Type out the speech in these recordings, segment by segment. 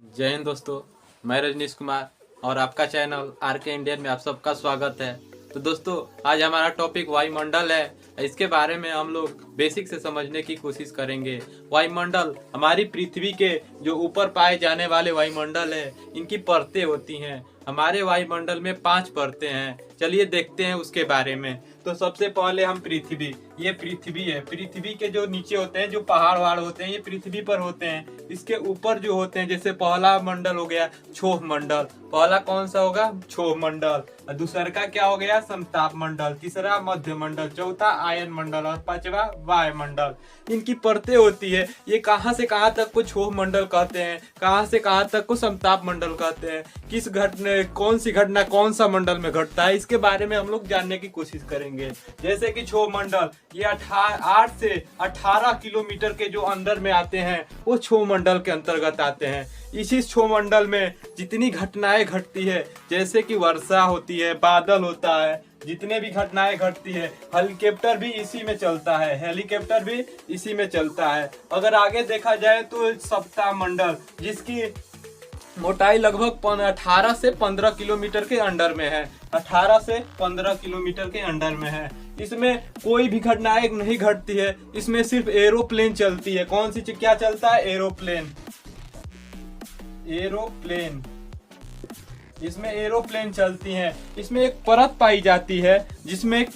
जय हिंद दोस्तों। मैं रजनीश कुमार और आपका चैनल आरके इंडियन में आप सबका स्वागत है। तो दोस्तों, आज हमारा टॉपिक वायुमंडल है। इसके बारे में हम लोग बेसिक से समझने की कोशिश करेंगे। वायुमंडल हमारी पृथ्वी के जो ऊपर पाए जाने वाले वायुमंडल है, इनकी परतें होती हैं। हमारे वायुमंडल में 5 परतें हैं। चलिए देखते हैं उसके बारे में। तो सबसे पहले हम पृथ्वी, ये पृथ्वी है। पृथ्वी के जो नीचे होते हैं, जो पहाड़ वहाड़ होते हैं, ये पृथ्वी पर होते हैं। इसके ऊपर जो होते हैं, जैसे पहला मंडल हो गया क्षोभ मंडल। पहला कौन सा होगा? क्षोभ मंडल। और दूसरा का क्या हो गया? समताप मंडल। तीसरा मध्य मंडल। चौथा आयन मंडल और पांचवा वायुमंडल। इनकी परतें होती है। ये कहाँ से कहाँ तक को क्षोभ मंडल कहते हैं, कहाँ से कहाँ तक को समताप मंडल कहते हैं, किस घटना, कौन सी घटना कौन सा मंडल में घटता है, इसके बारे में हम लोग जानने की कोशिश करेंगे। जैसे कि क्षोभ मंडल, ये 8 से 18 किलोमीटर के जो अंदर में आते हैं, वो क्षोभ मंडल के अंतर्गत आते हैं। इसी क्षोभ मंडल में जितनी घटनाएं घटती है, जैसे कि वर्षा होती है, बादल होता है, जितने भी घटनाएं घटती है, हेलीकॉप्टर भी इसी में चलता है, हेलीकॉप्टर भी इसी में चलता है। अगर आगे देखा जाए तो सप्ताह मंडल, जिसकी मोटाई लगभग 18 से 15 किलोमीटर के अंडर में है। 18 से 15 किलोमीटर के अंडर में है। इसमें कोई भी घटनाएं नहीं घटती है। इसमें सिर्फ एरोप्लेन चलती है। कौन सी चीज क्या चलता है? एरोप्लेन। एरोप्लेन, इसमें एरोप्लेन चलती हैं। इसमें एक परत पाई जाती है, जिसमें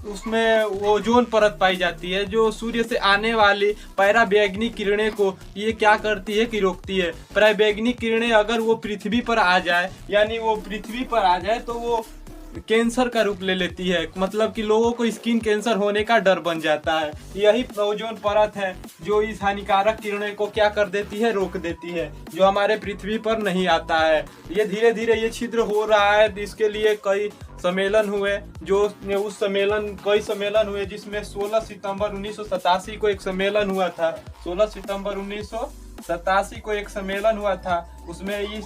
उसमें ओजोन परत पाई जाती है, जो सूर्य से आने वाली पराबैंगनी किरणें को ये क्या करती है कि रोकती है। पराबैंगनी किरणें अगर वो पृथ्वी पर आ जाए, यानी वो पृथ्वी पर आ जाए, तो वो कैंसर का रूप ले लेती है। मतलब कि लोगों को स्किन कैंसर होने का डर बन जाता है। यही ओजोन परत है जो इस हानिकारक किरणें को क्या कर देती है? रोक देती है, जो हमारे पृथ्वी पर नहीं आता है। ये धीरे धीरे ये छिद्र हो रहा है। इसके लिए कई सम्मेलन हुए, कई सम्मेलन हुए, जिसमें 16 सितंबर 1987 को एक सम्मेलन हुआ था। 16 सितंबर 1987 को एक सम्मेलन हुआ था। उसमें इस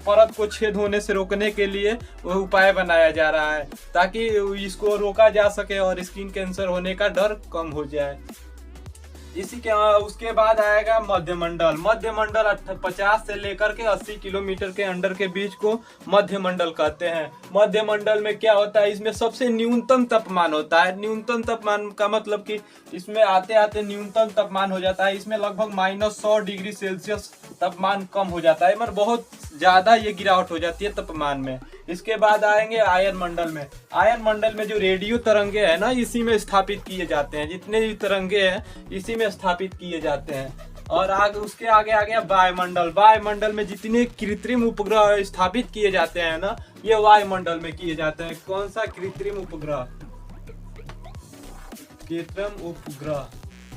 परत को छेद होने से रोकने के लिए वह उपाय बनाया जा रहा है, ताकि इसको रोका जा सके और स्किन कैंसर होने का डर कम हो जाए। इसी के उसके बाद आएगा मध्यमंडल। मध्यमंडल 50 से लेकर के 80 किलोमीटर के अंडर के बीच को मध्यमंडल कहते हैं। मध्यमंडल में क्या होता है? इसमें सबसे न्यूनतम तापमान होता है। न्यूनतम तापमान का मतलब कि इसमें आते आते न्यूनतम तापमान हो जाता है। इसमें लगभग -100 डिग्री सेल्सियस तापमान कम हो जाता है, मतलब बहुत ज्यादा ये गिरावट हो जाती है तापमान में। इसके बाद आएंगे आयन मंडल में। आयन मंडल में जो रेडियो तरंगे है ना, इसी में स्थापित किए जाते हैं। जितने भी तरंगे हैं इसी में स्थापित किए जाते हैं। और आगे उसके आगे आ गया वायुमंडल। वायुमंडल में जितने कृत्रिम उपग्रह स्थापित किए जाते हैं ना, ये वायुमंडल में किए जाते हैं। कौन सा कृत्रिम उपग्रह? कृत्रिम उपग्रह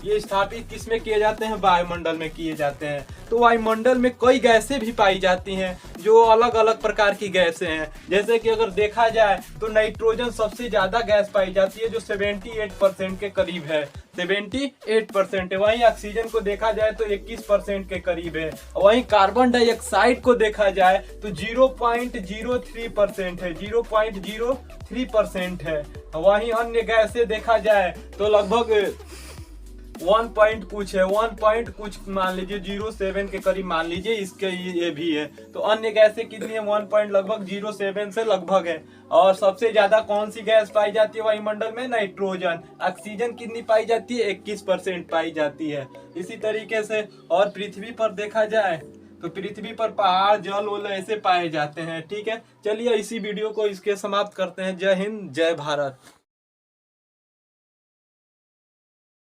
ये स्थापित किसमें किए जाते हैं? वायुमंडल में किए जाते हैं। तो वायुमंडल में कई गैसें भी पाई जाती हैं, जो अलग अलग प्रकार की गैसें हैं। जैसे कि अगर देखा जाए तो नाइट्रोजन सबसे ज्यादा गैस पाई जाती है, जो 78% के करीब है। 78% है। वहीं ऑक्सीजन को देखा जाए तो 21% के करीब है। वहीं कार्बन डाइऑक्साइड को देखा जाए तो 0.03% है। 0.03% है। वहीं अन्य गैसें देखा जाए तो लगभग 1 पॉइंट कुछ है, 1 पॉइंट कुछ मान लीजिए, 07 के करीब मान लीजिए। इसके ये भी है। तो अन्य गैसें कितनी है? 1 पॉइंट लगभग 07 से लगभग है। और सबसे ज्यादा कौन सी गैस पाई जाती है वायुमंडल में? नाइट्रोजन। ऑक्सीजन कितनी पाई जाती है? 21% पाई जाती है। इसी तरीके से और पृथ्वी पर देखा जाए तो पृथ्वी पर पहाड़, जल वल ऐसे पाए जाते हैं। ठीक है, चलिए इसी वीडियो को इसके समाप्त करते हैं। जय हिंद, जय भारत।